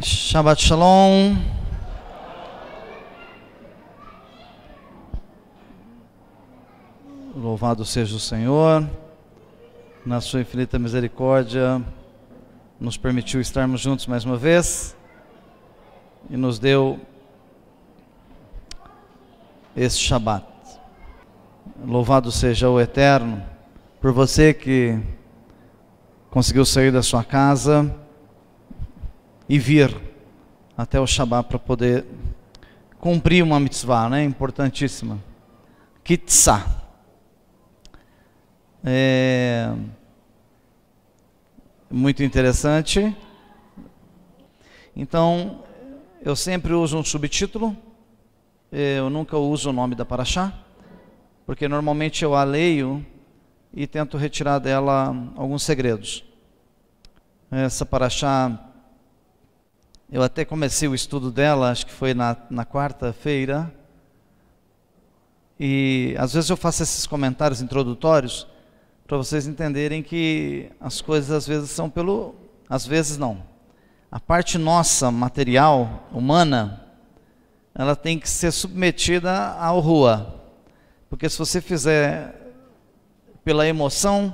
Shabbat Shalom. Louvado seja o Senhor, na sua infinita misericórdia, nos permitiu estarmos juntos mais uma vez e nos deu esse Shabat. Louvado seja o Eterno por você que conseguiu sair da sua casa e vir até o Shabat para poder cumprir uma mitzvah, né? Importantíssima. Kitzah. Muito interessante. Então, eu sempre uso um subtítulo. Eu nunca uso o nome da paraxá, porque normalmente eu a leio e tento retirar dela alguns segredos. Essa paraxá, eu até comecei o estudo dela, acho que foi na quarta-feira, e às vezes eu faço esses comentários introdutórios para vocês entenderem que as coisas às vezes são às vezes não. A parte nossa, material, humana, ela tem que ser submetida ao rua, porque se você fizer pela emoção,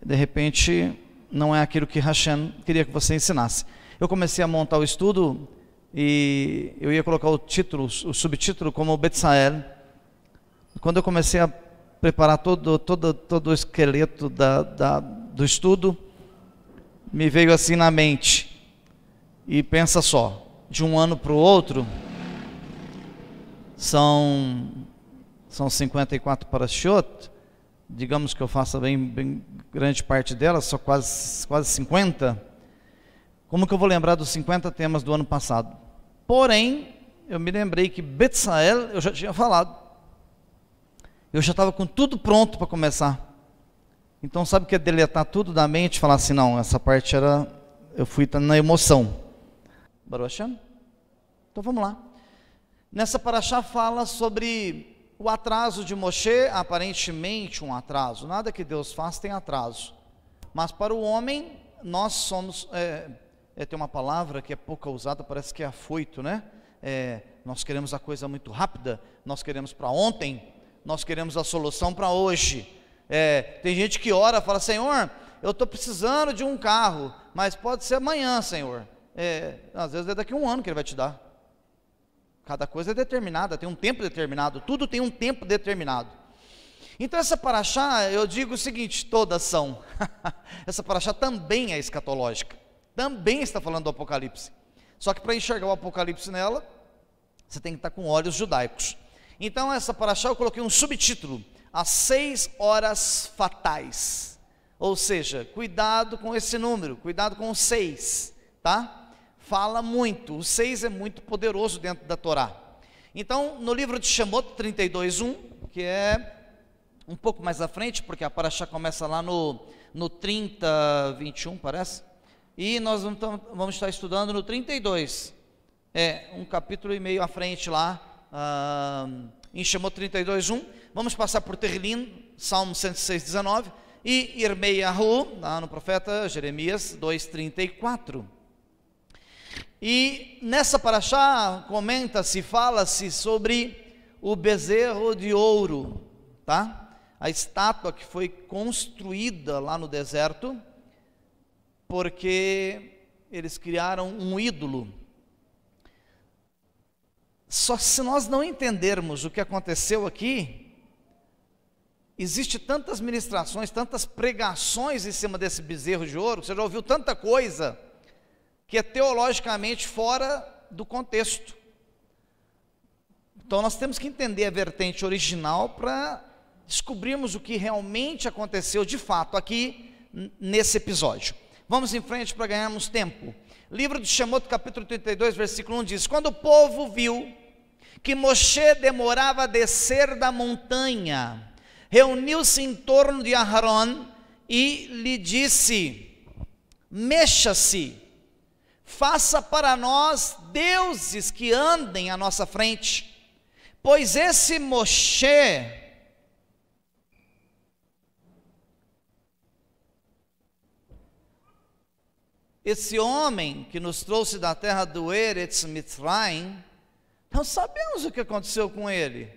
de repente não é aquilo que Hashem queria que você ensinasse. Eu comecei a montar o estudo e eu ia colocar o subtítulo como Betzael. Quando eu comecei a preparar todo o esqueleto do estudo, me veio assim na mente. E pensa só, de um ano para o outro, são 54 parashiot, digamos que eu faça bem grande parte delas, só quase 50. Como que eu vou lembrar dos 50 temas do ano passado? Porém, eu me lembrei que Betzael eu já tinha falado. Eu já estava com tudo pronto para começar. Então sabe o que é deletar tudo da mente e falar assim, não, essa parte eu fui na emoção. Baruch Hashem? Então vamos lá. Nessa paraxá fala sobre o atraso de Moshe, aparentemente um atraso. Nada que Deus faz tem atraso. Mas para o homem, nós somos... tem uma palavra que é pouco usada, parece que é afoito, né? Nós queremos a coisa muito rápida, nós queremos para ontem, nós queremos a solução para hoje. Tem gente que ora, fala, Senhor, eu estou precisando de um carro, mas pode ser amanhã, Senhor. Às vezes é daqui a um ano que Ele vai te dar. Cada coisa é determinada, tem um tempo determinado, tudo tem um tempo determinado. Então essa paraxá, eu digo o seguinte, todas são. Essa paraxá também é escatológica, também está falando do Apocalipse. Só que para enxergar o Apocalipse nela, você tem que estar com olhos judaicos. Então essa paraxá eu coloquei um subtítulo, as 6 horas fatais. Ou seja, cuidado com esse número, cuidado com o 6, tá? Fala muito, o 6 é muito poderoso dentro da Torá. Então, no livro de Shemot 32:1, que é um pouco mais à frente, porque a paraxá começa lá no 30:21, parece. E nós vamos estar estudando no 32, um capítulo e meio à frente lá, em Shemot 32:1. Vamos passar por Terrilim, Salmo 106:19, e Irmeiahu, lá no profeta Jeremias 2:34. E nessa paraxá comenta-se, fala-se sobre o bezerro de ouro, tá? A estátua que foi construída lá no deserto, porque eles criaram um ídolo. Só se nós não entendermos o que aconteceu aqui, existe tantas ministrações, tantas pregações em cima desse bezerro de ouro, você já ouviu tanta coisa que é teologicamente fora do contexto. Então nós temos que entender a vertente original para descobrirmos o que realmente aconteceu de fato aqui nesse episódio. Vamos em frente para ganharmos tempo. Livro de Shemot, capítulo 32, versículo 1 diz: quando o povo viu que Moshe demorava a descer da montanha, reuniu-se em torno de Aharon e lhe disse: mexa-se, faça para nós deuses que andem à nossa frente, pois esse Moshe esse homem que nos trouxe da terra do Eretz Mitzrayim, nós sabemos o que aconteceu com ele.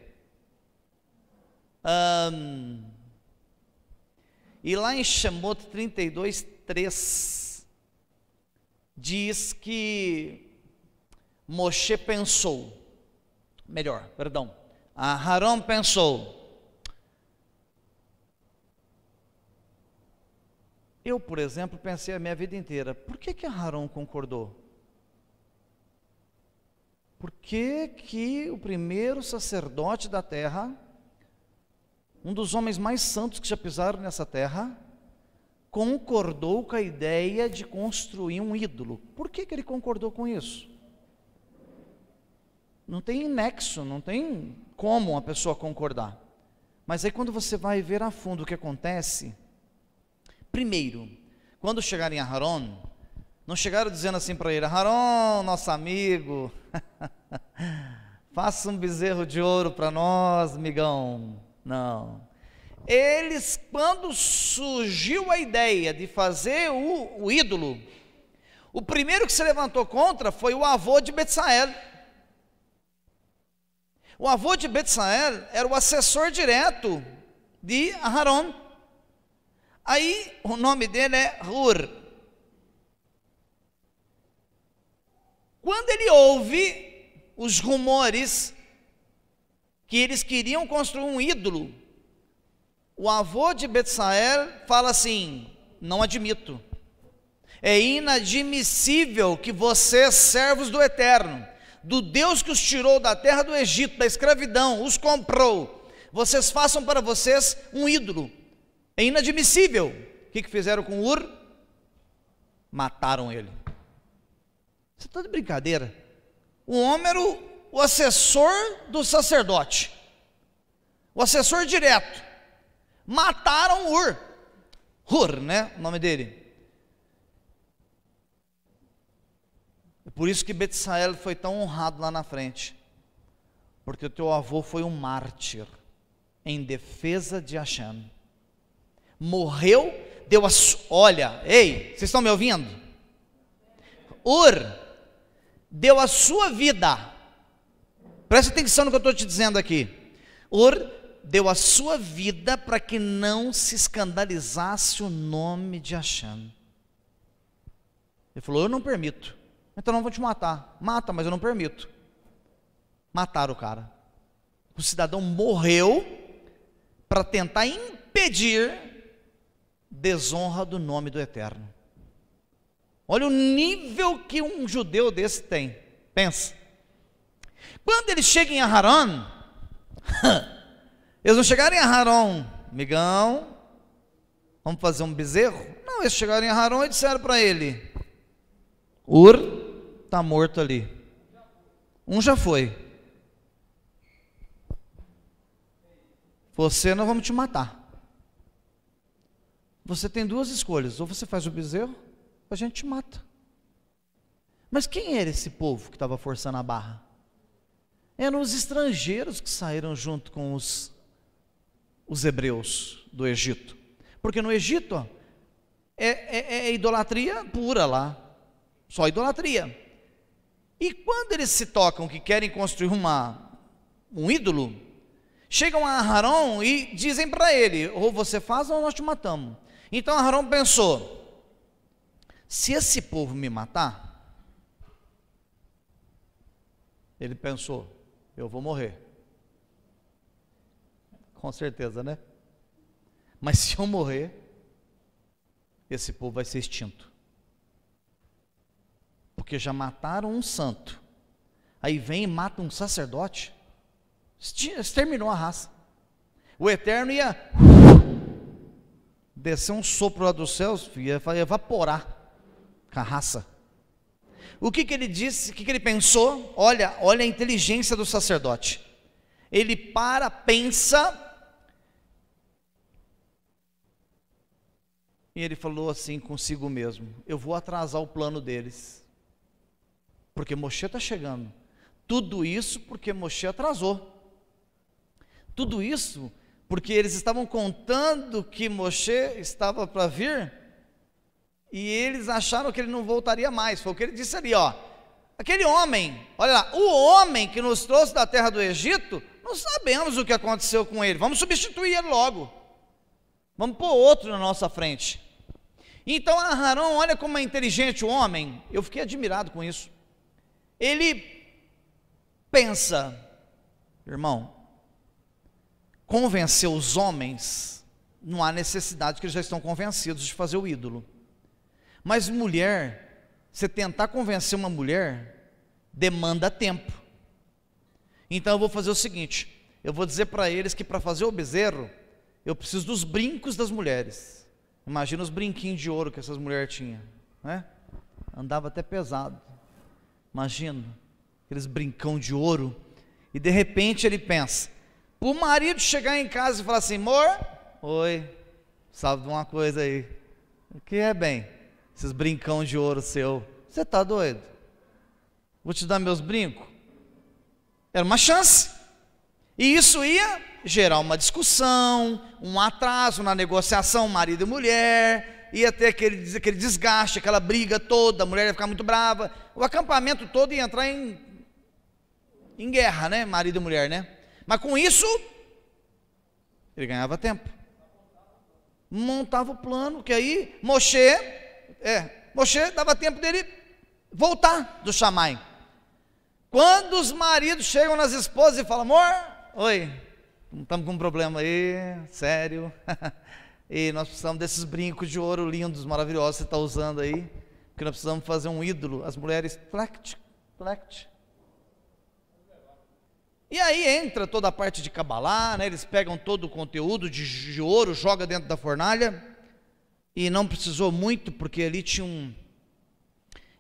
E lá em Shemot 32, 3, diz que Moshe pensou, Aharon pensou, eu, por exemplo, pensei a minha vida inteira, por que Aharon concordou? Por que o primeiro sacerdote da terra, um dos homens mais santos que já pisaram nessa terra, concordou com a ideia de construir um ídolo? Por que ele concordou com isso? Não tem nexo, não tem como uma pessoa concordar. Mas aí quando você vai ver a fundo o que acontece, primeiro, quando chegarem a Aharon, não chegaram dizendo assim para ele: Aharon, nosso amigo, faça um bezerro de ouro para nós, migão. Não. Eles, quando surgiu a ideia de fazer o ídolo, o primeiro que se levantou contra foi o avô de Betsael. O avô de Betsael era o assessor direto de Aharon. Aí o nome dele é Hur. Quando ele ouve os rumores que eles queriam construir um ídolo, o avô de Betsael fala assim: não admito, é inadmissível que vocês, servos do Eterno, do Deus que os tirou da terra do Egito, da escravidão, os comprou, vocês façam para vocês um ídolo. É inadmissível. O que fizeram com Ur? Mataram ele. Você está de brincadeira? O homem era o assessor do sacerdote, o assessor direto. Mataram Ur. Hur, né? O nome dele. É por isso que Betsael foi tão honrado lá na frente, porque o teu avô foi um mártir em defesa de Hashem. Morreu, deu a olha, ei, vocês estão me ouvindo? Ur deu a sua vida. Presta atenção no que eu estou te dizendo aqui. Ur deu a sua vida para que não se escandalizasse o nome de Hashem. Ele falou: eu não permito, então não vou te matar. Mata, mas eu não permito. Mataram o cara. O cidadão morreu para tentar impedir desonra do nome do Eterno. Olha o nível que um judeu desse tem. Pensa. Quando eles chegam em Aharon, eles não chegaram em Aharon, migão, vamos fazer um bezerro? Não, eles chegaram em Aharon e disseram para ele: Ur está morto ali. Um já foi. Você, nós vamos te matar. Você tem duas escolhas: ou você faz o bezerro, ou a gente te mata. Mas quem era esse povo que estava forçando a barra? Eram os estrangeiros que saíram junto com os hebreus do Egito. Porque no Egito, ó, é idolatria pura lá, só idolatria. E quando eles se tocam que querem construir um ídolo, chegam a Aharon e dizem para ele: ou você faz ou nós te matamos. Então Aharon pensou: se esse povo me matar, ele pensou, eu vou morrer. Com certeza, né? Mas se eu morrer, esse povo vai ser extinto. Porque já mataram um santo, aí vem e mata um sacerdote, exterminou a raça. O Eterno ia descer um sopro lá dos céus, ia evaporar com a raça. O que ele disse, o que ele pensou? Olha a inteligência do sacerdote. Ele pensa, e ele falou assim consigo mesmo: eu vou atrasar o plano deles, porque Moshe está chegando. Tudo isso porque Moshe atrasou. Tudo isso porque eles estavam contando que Moshe estava para vir E eles acharam que ele não voltaria mais. Foi o que ele disse ali, ó. Aquele homem, olha lá, o homem que nos trouxe da terra do Egito, não sabemos o que aconteceu com ele. Vamos substituir ele logo. Vamos pôr outro na nossa frente. Então Arão, olha como é inteligente o homem. Eu fiquei admirado com isso. Ele pensa, irmão, convencer os homens, não há necessidade, que eles já estão convencidos de fazer o ídolo. Mas mulher, você tentar convencer uma mulher, demanda tempo. Então eu vou fazer o seguinte, eu vou dizer para eles que para fazer o bezerro, eu preciso dos brincos das mulheres. Imagina os brinquinhos de ouro que essas mulheres tinham, né? Andava até pesado. Imagina, aqueles brincão de ouro. E de repente ele pensa, para o marido chegar em casa e falar assim, amor, oi, sabe de uma coisa aí, o que é bem? Esses brincão de ouro seu, você está doido? Vou te dar meus brincos? Era uma chance. E isso ia gerar uma discussão, um atraso na negociação, marido e mulher, ia ter aquele desgaste, aquela briga toda, a mulher ia ficar muito brava, o acampamento todo ia entrar em guerra, né, marido e mulher, né? Mas com isso, ele ganhava tempo, montava o plano, que aí Moshe dava tempo dele voltar do Chamai. Quando os maridos chegam nas esposas e falam, amor, oi, estamos com um problema aí, sério, e nós precisamos desses brincos de ouro lindos, maravilhosos, que você está usando aí, porque nós precisamos fazer um ídolo. As mulheres, plect. E aí entra toda a parte de Cabalá, né? Eles pegam todo o conteúdo de ouro, joga dentro da fornalha, e não precisou muito, porque ali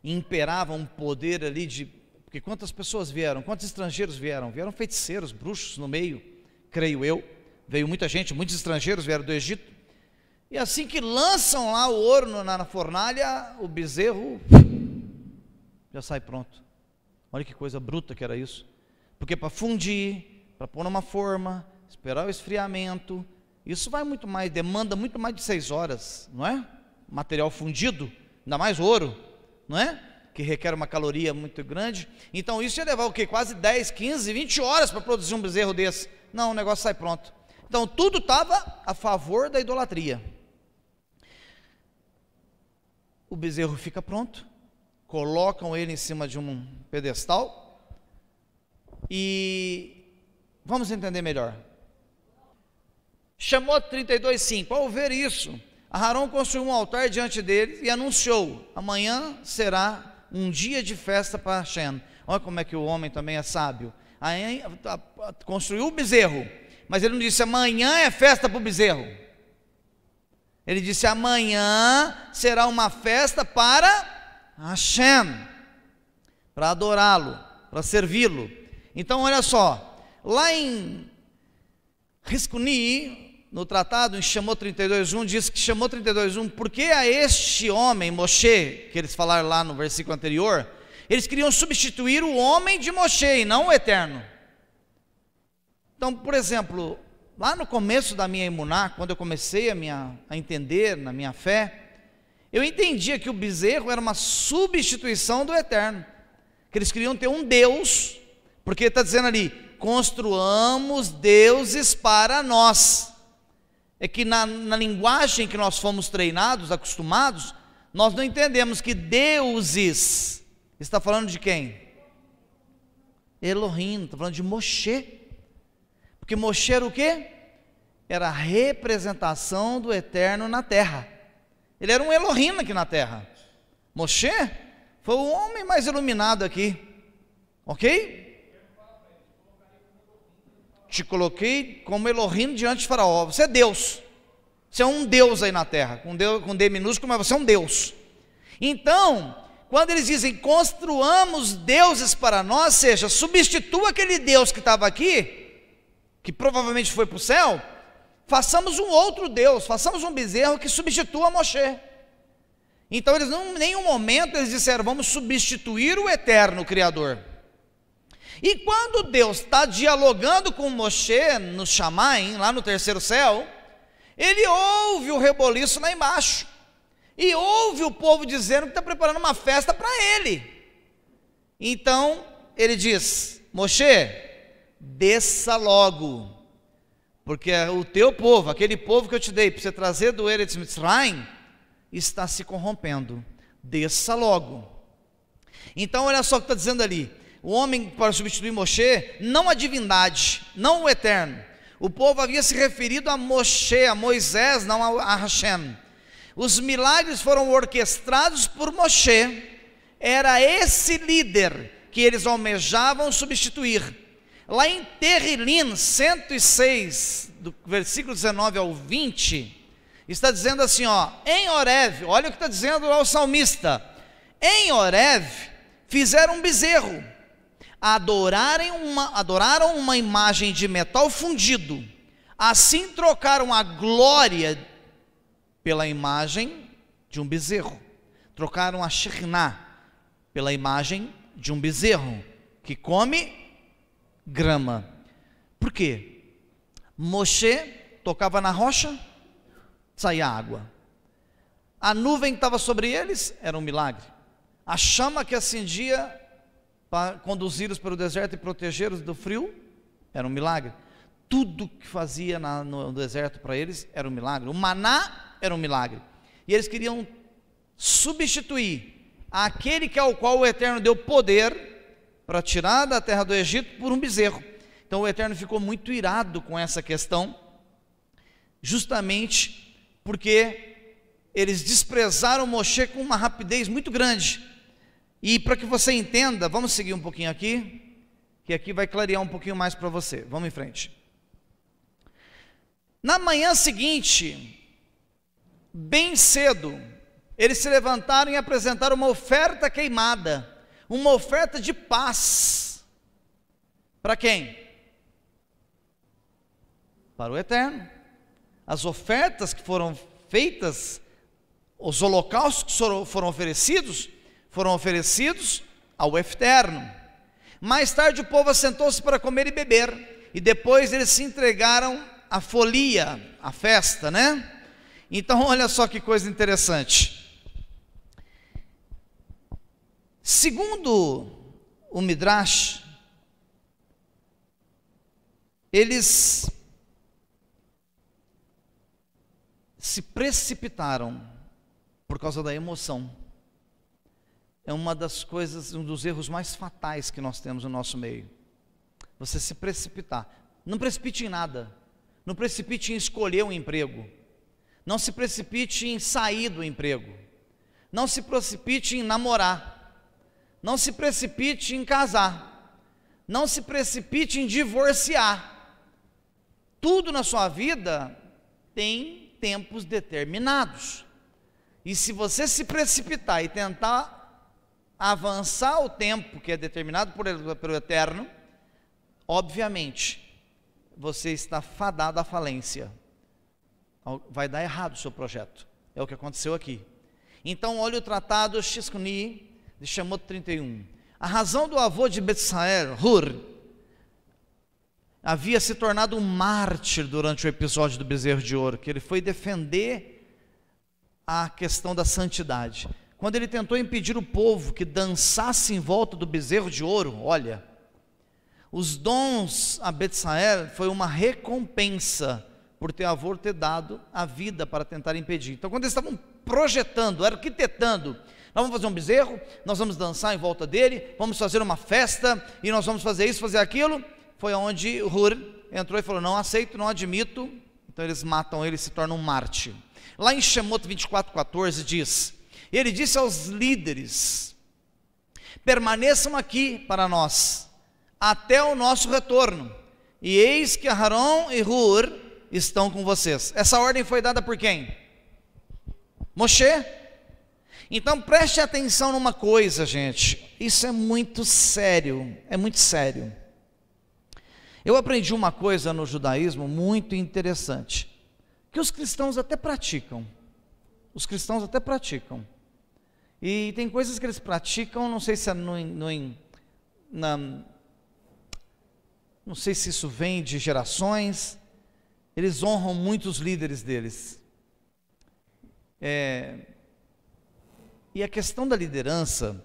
imperava um poder ali porque quantas pessoas vieram, quantos estrangeiros vieram? Vieram feiticeiros, bruxos no meio, creio eu, veio muita gente, muitos estrangeiros vieram do Egito, e assim que lançam lá o ouro na fornalha, o bezerro já sai pronto. Olha que coisa bruta que era isso, porque para fundir, para pôr numa forma, esperar o esfriamento, isso vai muito mais, demanda muito mais de 6 horas, não é? Material fundido, ainda mais ouro, não é? Que requer uma caloria muito grande. Então isso ia levar o quê? Quase 10, 15, 20 horas para produzir um bezerro desse. Não, o negócio sai pronto. Então tudo estava a favor da idolatria. O bezerro fica pronto, colocam ele em cima de um pedestal e vamos entender melhor. Shemot 32:5. Ao ver isso, Arão construiu um altar diante dele e anunciou, amanhã será um dia de festa para Hashem. Olha como é que o homem também é sábio. Aí construiu o bezerro, mas ele não disse amanhã é festa para o bezerro. Ele disse amanhã será uma festa para Hashem, para adorá-lo, para servi-lo. Então olha só, lá em Riscuni, no tratado em Shemot 32:1, diz que Shemot 32:1, porque a este homem, Moshe, que eles falaram lá no versículo anterior, eles queriam substituir o homem de Moshe e não o eterno. Então, por exemplo, lá no começo da minha emuná, quando eu comecei a entender na minha fé, eu entendia que o bezerro era uma substituição do eterno, que eles queriam ter um Deus, porque está dizendo ali, construamos deuses para nós. É que na linguagem que nós fomos treinados, acostumados, nós não entendemos que deuses, está falando de quem? Elohim, está falando de Moshe, porque Moshe era o quê? Era a representação do eterno na terra, ele era um Elohim aqui na terra. Moshe foi o homem mais iluminado aqui, ok? Te coloquei como Elohim diante de Faraó. Você é Deus, você é um Deus aí na terra, com D minúsculo, mas você é um Deus. Então, quando eles dizem construamos deuses para nós, ou seja, substitua aquele Deus que estava aqui, que provavelmente foi para o céu, façamos um outro Deus, façamos um bezerro que substitua Moshe. Então eles não, em nenhum momento eles disseram vamos substituir o eterno Criador. E quando Deus está dialogando com Moshe no Chamai, lá no terceiro céu, ele ouve o reboliço lá embaixo, e ouve o povo dizendo que está preparando uma festa para ele. Então ele diz: Moshe, desça logo, porque o teu povo, aquele povo que eu te dei para você trazer do Eretz Mitzrayim, está se corrompendo, desça logo. Então olha só o que está dizendo ali: o homem para substituir Moshe, não a divindade, não o eterno. O povo havia se referido a Moshe, a Moisés, não a Hashem. Os milagres foram orquestrados por Moshe. Era esse líder que eles almejavam substituir. Lá em Terrilim 106, do versículo 19 ao 20, está dizendo assim, em Horeb, olha o que está dizendo lá o salmista: em Horeb fizeram um bezerro, adoraram uma imagem de metal fundido, assim trocaram a glória pela imagem de um bezerro, trocaram a Shekhinah pela imagem de um bezerro que come grama. Por quê? Moshe tocava na rocha, saía água. A nuvem que estava sobre eles era um milagre. A chama que acendia para conduzi-los pelo deserto e protegê-los do frio era um milagre. Tudo que fazia no deserto para eles era um milagre. O maná era um milagre. E eles queriam substituir aquele ao qual o Eterno deu poder para tirar da terra do Egito por um bezerro. Então o Eterno ficou muito irado com essa questão, justamente porque eles desprezaram Moshe com uma rapidez muito grande. E para que você entenda, vamos seguir um pouquinho aqui, que aqui vai clarear um pouquinho mais para você. Vamos em frente. Na manhã seguinte, bem cedo, eles se levantaram e apresentaram uma oferta queimada, uma oferta de paz. Para quem? Para o Eterno. As ofertas que foram feitas, os holocaustos que foram oferecidos ao Eterno. Mais tarde o povo assentou-se para comer e beber, e depois eles se entregaram à folia, à festa, né? Então olha só que coisa interessante. Segundo o Midrash, eles se precipitaram por causa da emoção. É uma das coisas, um dos erros mais fatais que nós temos no nosso meio. Você se precipitar. Não precipite em nada. Não precipite em escolher um emprego. Não se precipite em sair do emprego. Não se precipite em namorar. Não se precipite em casar. Não se precipite em divorciar. Tudo na sua vida tem tempos determinados. E se você se precipitar e tentar avançar o tempo que é determinado pelo Eterno, obviamente, você está fadado à falência. Vai dar errado o seu projeto. É o que aconteceu aqui. Então, olha o tratado Shizkuni, de Shemot 31. A razão do avô de Betsael, Hur, havia se tornado um mártir durante o episódio do bezerro de ouro, que ele foi defender a questão da santidade. Quando ele tentou impedir o povo que dançasse em volta do bezerro de ouro, olha, os dons a Betsael foi uma recompensa por ter dado a vida para tentar impedir. Então quando eles estavam projetando, arquitetando, nós vamos fazer um bezerro, nós vamos dançar em volta dele, vamos fazer uma festa, e nós vamos fazer isso, fazer aquilo, foi onde Hur entrou e falou: não aceito, não admito. Então eles matam ele e se tornam um mártir. Lá em Shemot 24:14 diz: ele disse aos líderes: permaneçam aqui para nós, até o nosso retorno, e eis que Aharon e Hur estão com vocês. Essa ordem foi dada por quem? Moshe. Então preste atenção numa coisa, gente, isso é muito sério, é muito sério. Eu aprendi uma coisa no judaísmo muito interessante, que os cristãos até praticam. Os cristãos até praticam. E tem coisas que eles praticam, não sei se é não sei se isso vem de gerações. Eles honram muito os líderes deles. E a questão da liderança,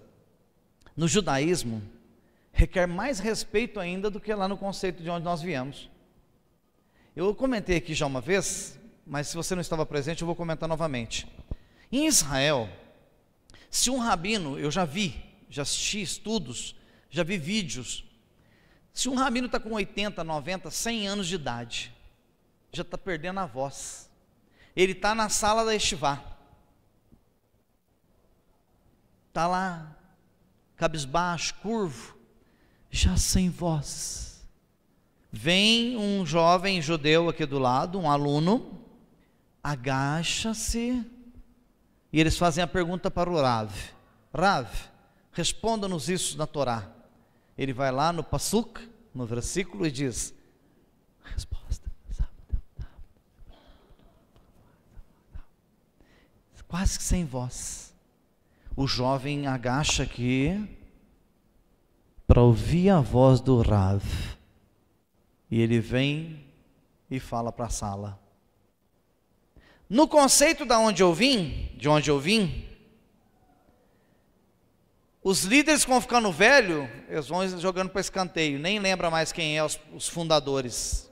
no judaísmo, requer mais respeito ainda do que lá no conceito de onde nós viemos. Eu comentei aqui já uma vez, mas se você não estava presente, eu vou comentar novamente. Em Israel, se um rabino, eu já assisti estudos, já vi vídeos, se um rabino está com 80, 90, 100 anos de idade, já está perdendo a voz, ele está na sala da Yeshivá, está lá, cabisbaixo, curvo, já sem voz. Vem um jovem judeu aqui do lado, um aluno, agacha-se, e eles fazem a pergunta para o Rav: Rav, responda-nos isso na Torá. Ele vai lá no Pasuk, no versículo, e diz: resposta, quase que sem voz. O jovem agacha aqui para ouvir a voz do Rav, e ele vem e fala para a sala. No conceito de onde eu vim, os líderes que vão ficando velhos, eles vão jogando para escanteio, nem lembra mais quem é os fundadores.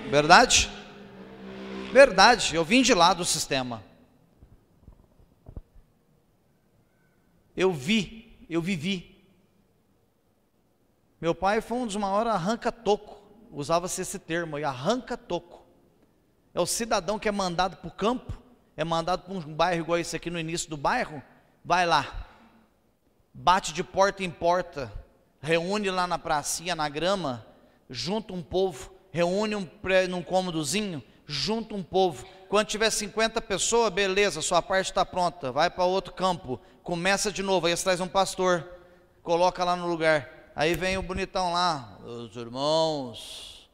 Verdade? Verdade, eu vim de lá do sistema. Eu vivi. Meu pai foi um dos maiores arranca-toco, usava-se esse termo aí, arranca-toco. É o cidadão que é mandado para o campo, é mandado para um bairro igual esse aqui no início do bairro, vai lá, bate de porta em porta, reúne lá na pracinha, na grama, junta um povo, reúne num cômodozinho, junta um povo. Quando tiver 50 pessoas, beleza, sua parte está pronta, vai para outro campo, começa de novo, aí você traz um pastor, coloca lá no lugar. Aí vem o bonitão lá, os irmãos,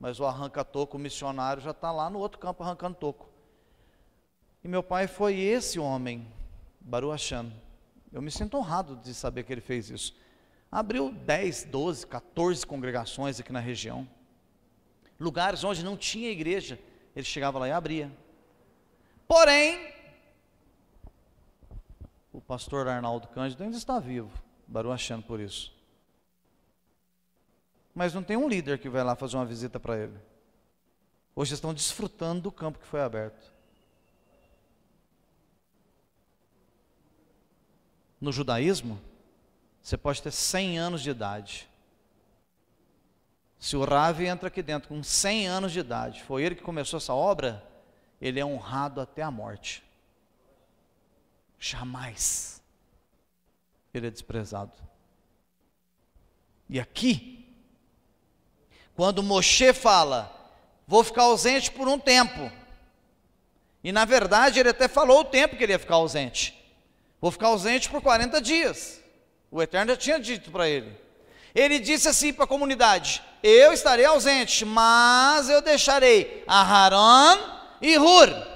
mas o arranca-toco, o missionário, já está lá no outro campo arrancando toco. E meu pai foi esse homem, Baruch Hashem. Eu me sinto honrado de saber que ele fez isso. Abriu 10, 12, 14 congregações aqui na região. Lugares onde não tinha igreja, ele chegava lá e abria. Porém, o pastor Arnaldo Cândido ainda está vivo, Baruch Hashem por isso. Mas não tem um líder que vai lá fazer uma visita para ele. Hoje estão desfrutando do campo que foi aberto. No judaísmo, você pode ter 100 anos de idade. Se o Rav entra aqui dentro com 100 anos de idade, foi ele que começou essa obra, ele é honrado até a morte. Jamais ele é desprezado. E aqui, quando Moshe fala, vou ficar ausente por um tempo, e na verdade ele até falou o tempo que ele ia ficar ausente, vou ficar ausente por 40 dias, o Eterno já tinha dito para ele. Ele disse assim para a comunidade: eu estarei ausente, mas eu deixarei Aharon e Hur.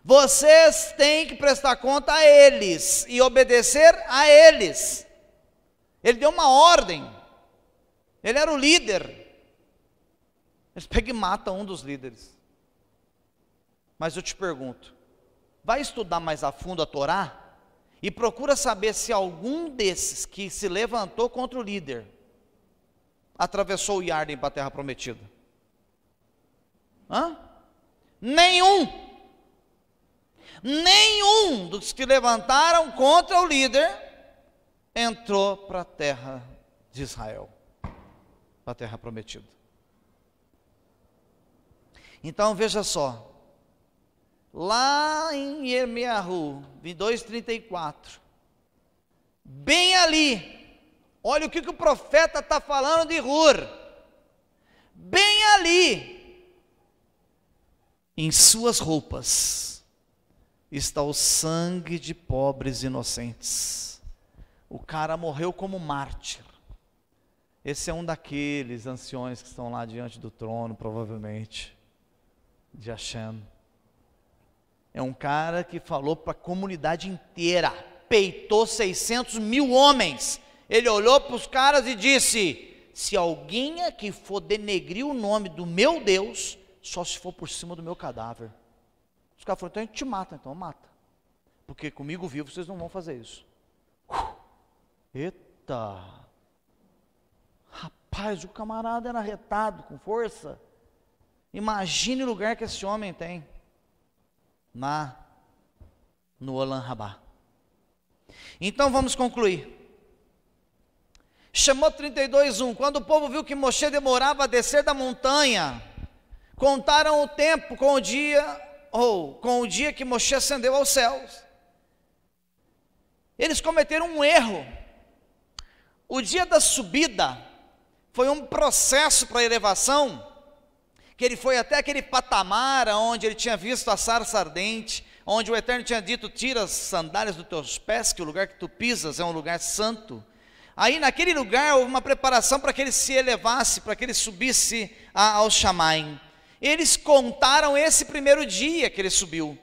Vocês têm que prestar conta a eles e obedecer a eles. Ele deu uma ordem. Ele era o líder. Eles pegam e matam um dos líderes. Mas eu te pergunto, vai estudar mais a fundo a Torá e procura saber se algum desses que se levantou contra o líder atravessou o Yarden para a terra prometida? Nenhum dos que levantaram contra o líder entrou para a terra de Israel, para a terra prometida. Então veja só, lá em Yirmiyahu 22:34, bem ali, olha o que o profeta está falando de Hur, bem ali, em suas roupas está o sangue de pobres inocentes. O cara morreu como mártir. Esse é um daqueles anciões que estão lá diante do trono, provavelmente, de Hashem. É um cara que falou para a comunidade inteira, peitou 600 mil homens. Ele olhou para os caras e disse: se alguém aqui for denegrir o nome do meu Deus, só se for por cima do meu cadáver. Os caras falaram, então a gente te mata. Então mata, porque comigo vivo vocês não vão fazer isso. Eita, rapaz, o camarada era retado com força. Imagine o lugar que esse homem tem no Olam Rabá. Então vamos concluir. Shemot 32:1. Quando o povo viu que Moshe demorava a descer da montanha, contaram o tempo com o dia que Moshe ascendeu aos céus. Eles cometeram um erro. O dia da subida foi um processo para a elevação, que ele foi até aquele patamar onde ele tinha visto a sarça ardente, onde o Eterno tinha dito, tira as sandálias dos teus pés, que o lugar que tu pisas é um lugar santo. Aí naquele lugar houve uma preparação para que ele se elevasse, para que ele subisse ao Shamaim. Eles contaram esse primeiro dia que ele subiu,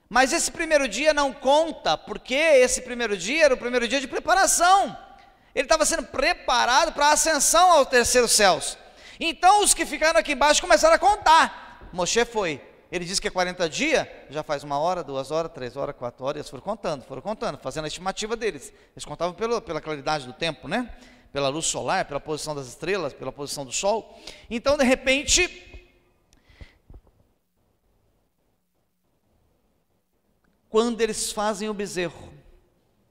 mas esse primeiro dia não conta, porque esse primeiro dia era o primeiro dia de preparação. Ele estava sendo preparado para a ascensão ao terceiro céus. Então os que ficaram aqui embaixo começaram a contar. Moshe foi, ele disse que é 40 dias, já faz 1 hora, 2 horas, 3 horas, 4 horas, eles foram contando, fazendo a estimativa deles. Eles contavam pela claridade do tempo, né? Pela luz solar, pela posição das estrelas, pela posição do sol. Então de repente, quando eles fazem o bezerro,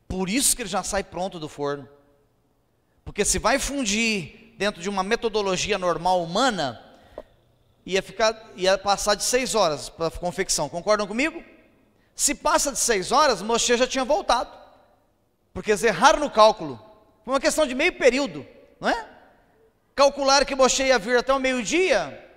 por isso que ele já sai pronto do forno, porque se vai fundir dentro de uma metodologia normal humana, ia passar de 6 horas para a confecção, concordam comigo? Se passa de 6 horas, Moshe já tinha voltado, porque eles erraram no cálculo, foi uma questão de meio período, não é? Calcularam que Moshe ia vir até o meio-dia,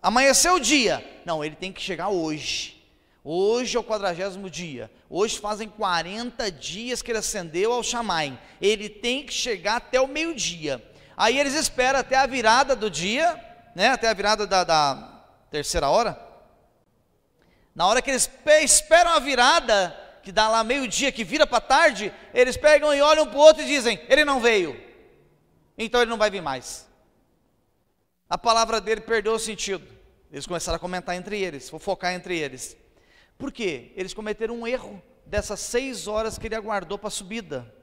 amanheceu o dia, não, ele tem que chegar hoje é o 40º dia, hoje fazem 40 dias que ele ascendeu ao Shamaim, ele tem que chegar até o meio-dia. Aí eles esperam até a virada do dia, né, até a virada da terceira hora. Na hora que eles esperam a virada, que dá lá meio-dia, que vira para tarde, eles pegam e olham para o outro e dizem, ele não veio, então ele não vai vir mais. A palavra dele perdeu o sentido. Eles começaram a comentar entre eles, fofocar entre eles. Por quê? Eles cometeram um erro dessas 6 horas que ele aguardou para a subida.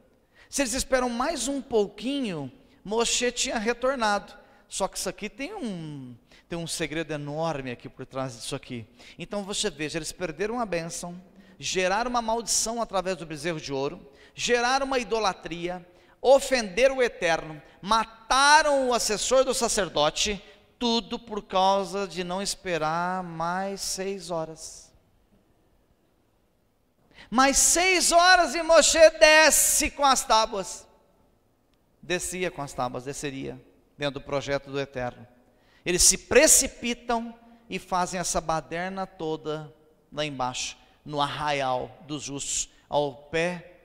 Se eles esperam mais um pouquinho, Moshe tinha retornado. Só que isso aqui tem um segredo enorme aqui por trás disso aqui. Então você veja, eles perderam a bênção, geraram uma maldição através do bezerro de ouro, geraram uma idolatria, ofenderam o Eterno, mataram o assessor do sacerdote, tudo por causa de não esperar mais 6 horas. Mais 6 horas e Moshe desce com as tábuas. Descia com as tábuas, desceria dentro do projeto do Eterno. Eles se precipitam e fazem essa baderna toda lá embaixo, no arraial dos justos, ao pé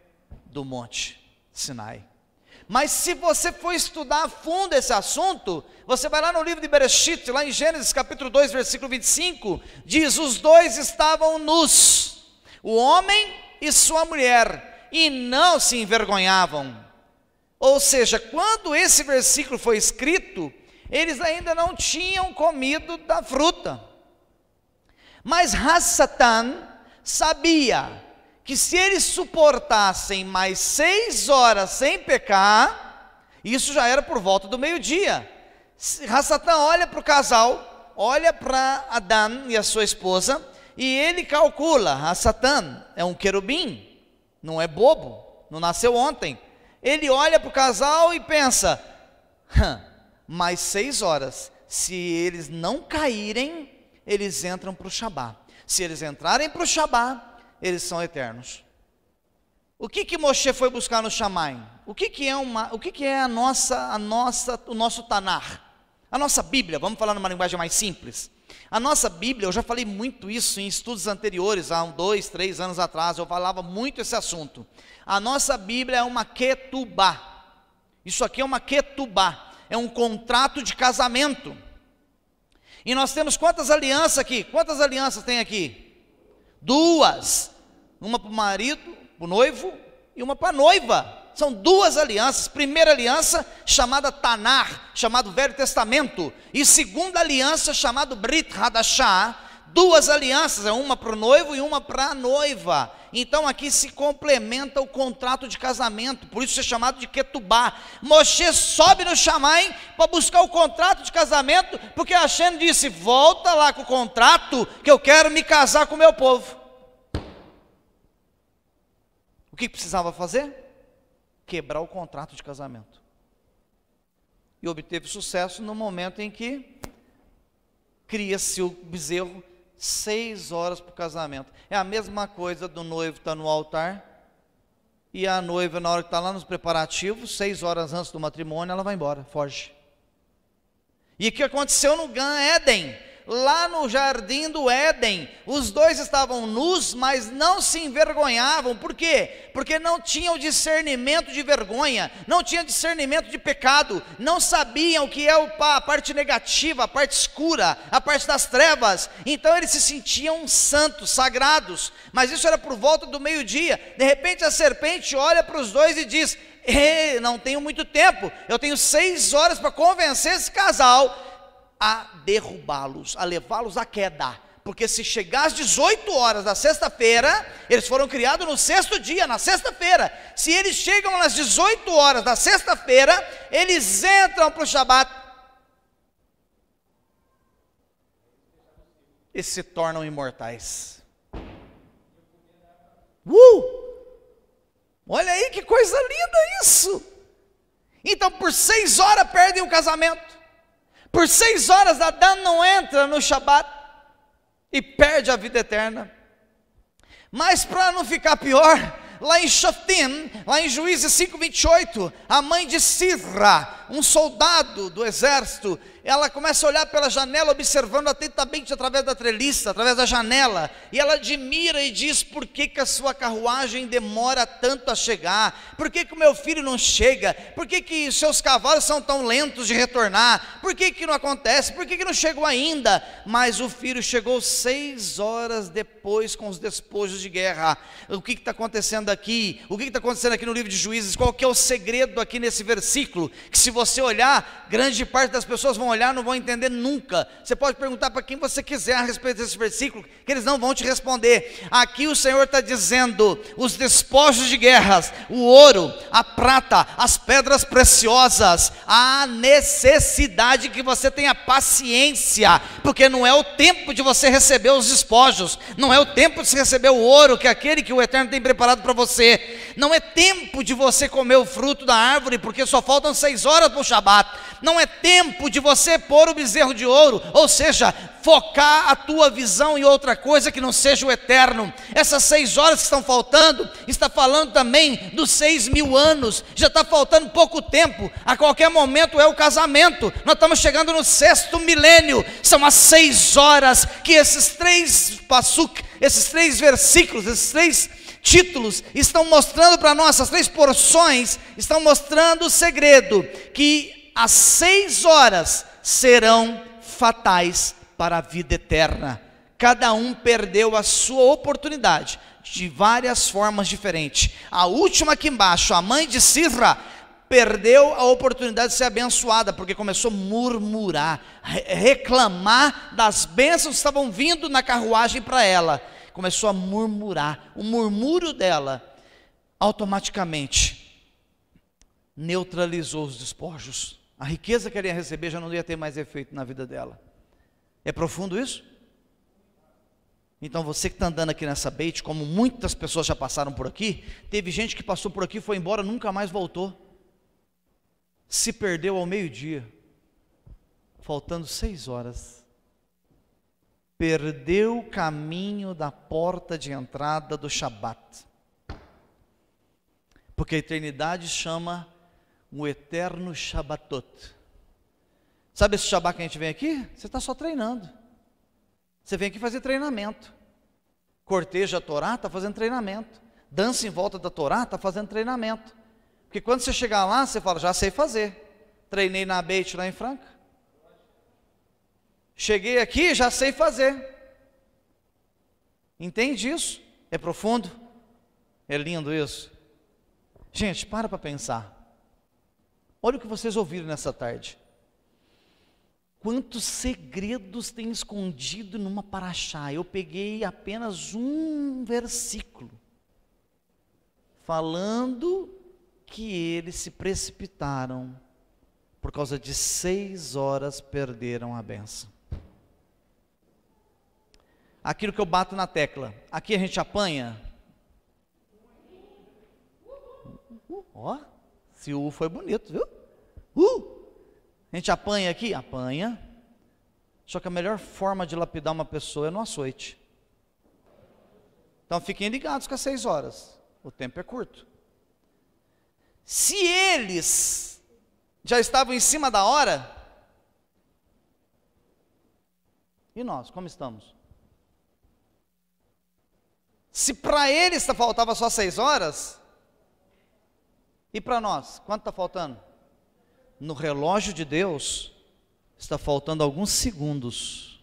do monte Sinai. Mas se você for estudar a fundo esse assunto, você vai lá no livro de Bereshit, lá em Gênesis capítulo 2, versículo 25, diz, os dois estavam nus, o homem e sua mulher, e não se envergonhavam. Ou seja, quando esse versículo foi escrito, eles ainda não tinham comido da fruta. Mas Satan sabia que se eles suportassem mais 6 horas sem pecar, isso já era por volta do meio-dia. Satan olha para o casal, olha para Adão e a sua esposa, e ele calcula, Satan é um querubim, não é bobo, não nasceu ontem. Ele olha para o casal e pensa, mais 6 horas, se eles não caírem, eles entram para o Shabá. Se eles entrarem para o Shabá, eles são eternos. O que Moshe foi buscar no Shamaim? O que é o nosso Tanar? A nossa Bíblia, vamos falar numa linguagem mais simples. A nossa Bíblia, eu já falei muito isso em estudos anteriores, há 2, 3 anos atrás, eu falava muito esse assunto. A nossa Bíblia é uma ketubá. Isso aqui é uma ketubá, é um contrato de casamento. E nós temos quantas alianças aqui? Quantas alianças tem aqui? 2. Uma para o marido, para o noivo, e uma para a noiva. São 2 alianças. Primeira aliança chamada Tanar, chamado Velho Testamento, e segunda aliança chamada Brit Hadashah, duas alianças, uma para o noivo e uma para a noiva. Então aqui se complementa o contrato de casamento, por isso é chamado de Ketubá. Moshe sobe no Shammai para buscar o contrato de casamento, porque Hashem disse: volta lá com o contrato, que eu quero me casar com o meu povo. O que precisava fazer? Quebrar o contrato de casamento. E obteve sucesso no momento em que cria-se o bezerro 6 horas para o casamento. É a mesma coisa do noivo estar no altar e a noiva, na hora que está lá nos preparativos, 6 horas antes do matrimônio, ela vai embora, foge. E o que aconteceu no Gan Éden? Lá no jardim do Éden, os dois estavam nus, mas não se envergonhavam. Por quê? Porque não tinham discernimento de vergonha, não tinham discernimento de pecado, não sabiam o que é a parte negativa, a parte escura, a parte das trevas. Então eles se sentiam santos, sagrados, mas isso era por volta do meio-dia. De repente a serpente olha para os dois e diz: não tenho muito tempo, eu tenho 6 horas para convencer esse casal a derrubá-los, a levá-los à queda, porque se chegar às 18 horas da sexta-feira, eles foram criados no sexto dia, na sexta-feira. Se eles chegam nas 18 horas da sexta-feira, eles entram para o Shabat e se tornam imortais. Olha aí que coisa linda isso! Então por 6 horas perdem o casamento. Por 6 horas Adão não entra no Shabat e perde a vida eterna. Mas para não ficar pior, lá em Shoftim, lá em Juízes 5:28, a mãe de Sisra, um soldado do exército, ela começa a olhar pela janela, observando atentamente através da treliça, através da janela, e ela admira e diz: por que a sua carruagem demora tanto a chegar? Por que o meu filho não chega? Por que seus cavalos são tão lentos de retornar? Por que não acontece? Por que não chegou ainda? Mas o filho chegou 6 horas depois com os despojos de guerra. O que está acontecendo aqui? O que está acontecendo aqui no livro de Juízes? Qual que é o segredo aqui nesse versículo? Que se você olhar, grande parte das pessoas vão olhar, não vão entender nunca. Você pode perguntar para quem você quiser a respeito desse versículo, que eles não vão te responder. Aqui o Senhor está dizendo: os despojos de guerras, o ouro, a prata, as pedras preciosas, a necessidade que você tenha paciência, porque não é o tempo de você receber os despojos, não é o tempo de você receber o ouro, que é aquele que o Eterno tem preparado para você, não é tempo de você comer o fruto da árvore, porque só faltam 6 horas para o Shabat, não é tempo de você pôr o bezerro de ouro, ou seja, focar a tua visão em outra coisa que não seja o eterno. Essas 6 horas que estão faltando, está falando também dos 6.000 anos, já está faltando pouco tempo, a qualquer momento é o casamento, nós estamos chegando no 6º milênio, são as 6 horas que esses 3 pasuk, esses 3 versículos, esses 3 títulos estão mostrando para nós, essas 3 porções estão mostrando o segredo, que as 6 horas serão fatais para a vida eterna. Cada um perdeu a sua oportunidade de várias formas diferentes. A última aqui embaixo, a mãe de Sisra, perdeu a oportunidade de ser abençoada, porque começou a murmurar, reclamar das bênçãos que estavam vindo na carruagem para ela. Começou a murmurar. O murmúrio dela automaticamente neutralizou os despojos. A riqueza que ela ia receber já não ia ter mais efeito na vida dela. É profundo isso? Então você que está andando aqui nessa Beit, como muitas pessoas já passaram por aqui, teve gente que passou por aqui, foi embora, nunca mais voltou, se perdeu ao meio-dia, faltando 6 horas, perdeu o caminho da porta de entrada do Shabat, porque a eternidade chama o eterno Shabbatot. Sabe esse Shabat que a gente vem aqui? Você está só treinando. Você vem aqui fazer treinamento. Corteja a Torá, está fazendo treinamento. Dança em volta da Torá, está fazendo treinamento. Porque quando você chegar lá, você fala: já sei fazer. Treinei na Beit lá em Franca. Cheguei aqui, já sei fazer. Entende isso? É profundo? É lindo isso? Gente, para pensar. Olha o que vocês ouviram nessa tarde. quantos segredos tem escondido numa paraxá. Eu peguei apenas um versículo, falando que eles se precipitaram, por causa de 6 horas perderam a bênção. Aquilo que eu bato na tecla, aqui a gente apanha. Ó, se o foi bonito, viu? A gente apanha aqui? Apanha. Só que a melhor forma de lapidar uma pessoa é no açoite. Então fiquem ligados com as 6 horas. O tempo é curto. Se eles já estavam em cima da hora, e nós, como estamos? Se para eles faltava só 6 horas, e para nós, quanto está faltando? No relógio de Deus, está faltando alguns segundos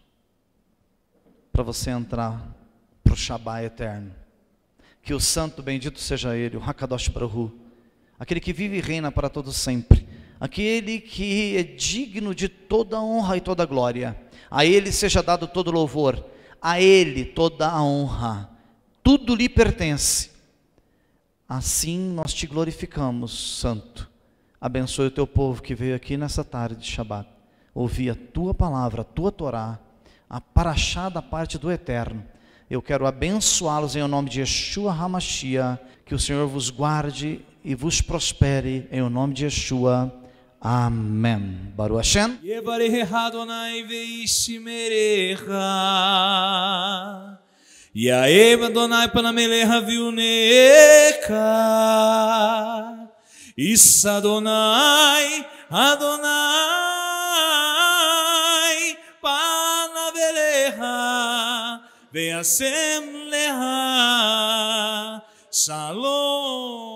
para você entrar para o Shabá eterno. Que o santo bendito seja Ele, o Hakadosh Baruch Hu, aquele que vive e reina para todos sempre, aquele que é digno de toda honra e toda glória. A Ele seja dado todo louvor, a Ele toda a honra, tudo lhe pertence. Assim nós te glorificamos, Santo. Abençoe o teu povo que veio aqui nessa tarde de Shabat, ouvir a tua palavra, a tua Torá, a paraxá da parte do Eterno. Eu quero abençoá-los em nome de Yeshua HaMashiach, que o Senhor vos guarde e vos prospere em nome de Yeshua. Amém. Baruch Hashem. Yevarecha Adonai veishmerecha, Yaev Adonai panamelecha viunecha, Issa Adonai, Adonai, panavelecha, ve'asem lecha, Shalom.